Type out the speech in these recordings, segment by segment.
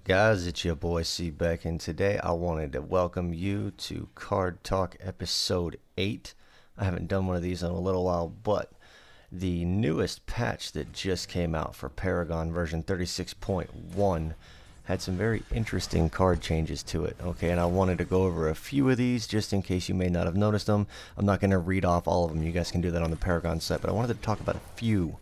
Guys, it's your boy C-Beck, and today I wanted to welcome you to Card Talk episode 8. I haven't done one of these in a little while, but the newest patch that just came out for Paragon version 36.1 had some very interesting card changes to it, okay, and I wanted to go over a few of these just in case you may not have noticed them. I'm not going to read off all of them, you guys can do that on the Paragon site, but I wanted to talk about a few,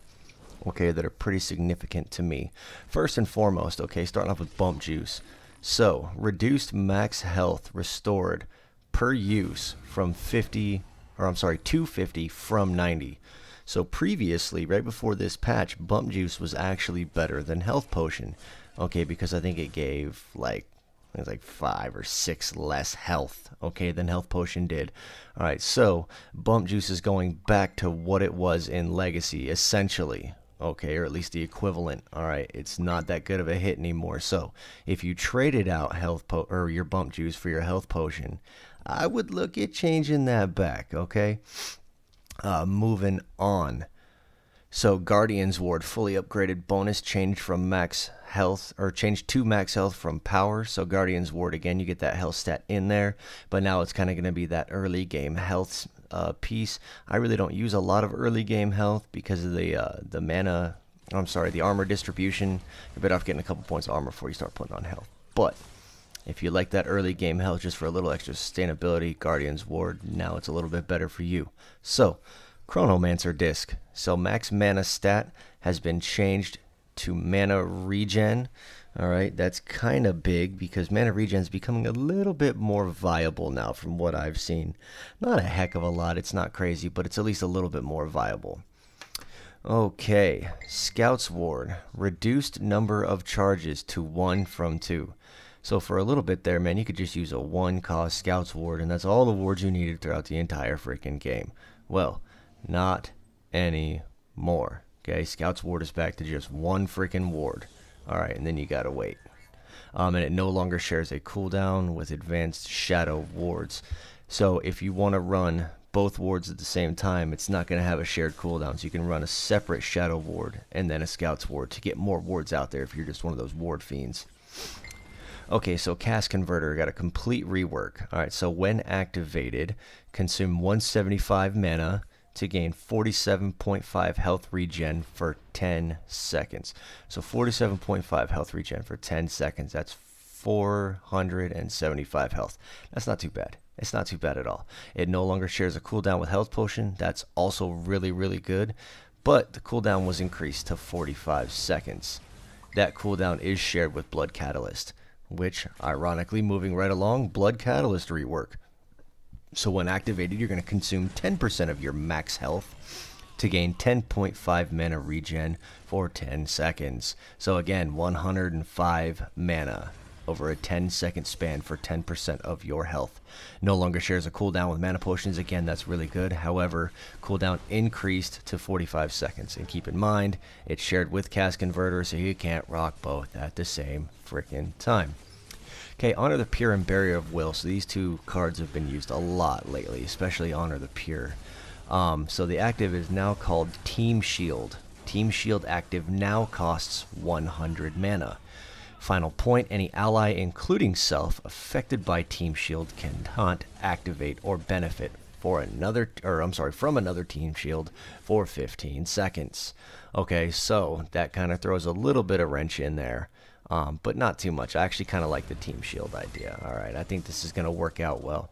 okay, that are pretty significant to me. First and foremost, okay, starting off with bump juice. So, reduced max health restored per use from 250 from 90. So previously, right before this patch, bump juice was actually better than health potion. Okay, because I think it gave like 5 or 6 less health, okay, than health potion did. Alright, so bump juice is going back to what it was in Legacy, essentially. Okay, or at least the equivalent. Alright, it's not that good of a hit anymore. So if you traded out your bump juice for your health potion, I would look at changing that back, okay? Moving on. So Guardian's Ward fully upgraded bonus changed from max health, or changed to max health from power. So Guardian's Ward, again, you get that health stat in there, but now it's kind of going to be that early game health piece. I really don't use a lot of early game health because of the the armor distribution. You're better off getting a couple points of armor before you start putting on health. But if you like that early game health just for a little extra sustainability, Guardian's Ward, now it's a little bit better for you. So Chronomancer Disc. So max mana stat has been changed to mana regen. Alright, that's kind of big because mana regen is becoming a little bit more viable now from what I've seen. Not a heck of a lot, it's not crazy, but it's at least a little bit more viable. Okay, Scout's Ward. Reduced number of charges to 1 from 2. So for a little bit there, man, you could just use a 1-cost Scout's Ward, and that's all the wards you needed throughout the entire freaking game. Well, not anymore. Okay, Scout's Ward is back to just 1 freaking ward. Alright, and then you gotta wait. And it no longer shares a cooldown with advanced shadow wards. So if you want to run both wards at the same time, it's not going to have a shared cooldown. So you can run a separate shadow ward and then a Scout's Ward to get more wards out there if you're just one of those ward fiends. Okay, so Cast Converter got a complete rework. Alright, so when activated, consume 175 mana to gain 47.5 health regen for 10 seconds. So 47.5 health regen for 10 seconds. That's 475 health. That's not too bad. It's not too bad at all. It no longer shares a cooldown with health potion. That's also really, really good. But the cooldown was increased to 45 seconds. That cooldown is shared with Blood Catalyst, which, ironically, moving right along, Blood Catalyst rework. So when activated, you're going to consume 10% of your max health to gain 10.5 mana regen for 10 seconds. So again, 105 mana over a 10-second span for 10% of your health. No longer shares a cooldown with mana potions. Again, that's really good. However, cooldown increased to 45 seconds. And keep in mind, it's shared with Cast Converter, so you can't rock both at the same freaking time. Okay, Honor the Pure and Barrier of Will. So these two cards have been used a lot lately, especially Honor the Pure. So the active is now called Team Shield. Team Shield active now costs 100 mana. Final point, any ally, including self, affected by Team Shield cannot activate or benefit from another Team Shield for 15 seconds. Okay, so that kind of throws a little bit of wrench in there. But not too much. I actually kind of like the Team Shield idea. Alright, I think this is going to work out well.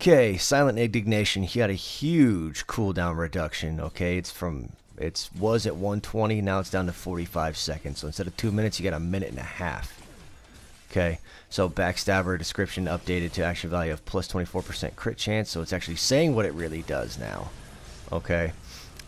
Okay, Silent Indignation. He had a huge cooldown reduction. Okay, it was at 120, now it's down to 45 seconds. So instead of 2 minutes, you got 1.5 minutes. Okay, so Backstabber description updated to action value of plus 24% crit chance. So it's actually saying what it really does now. Okay.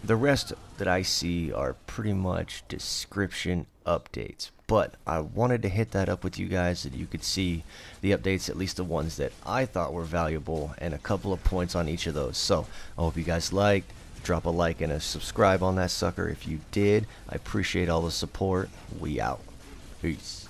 The rest that I see are pretty much description updates, but I wanted to hit that up with you guys so that you could see the updates, at least the ones that I thought were valuable, and a couple of points on each of those. So I hope you guys liked. Drop a like and a subscribe on that sucker if you did. I appreciate all the support. We out. Peace.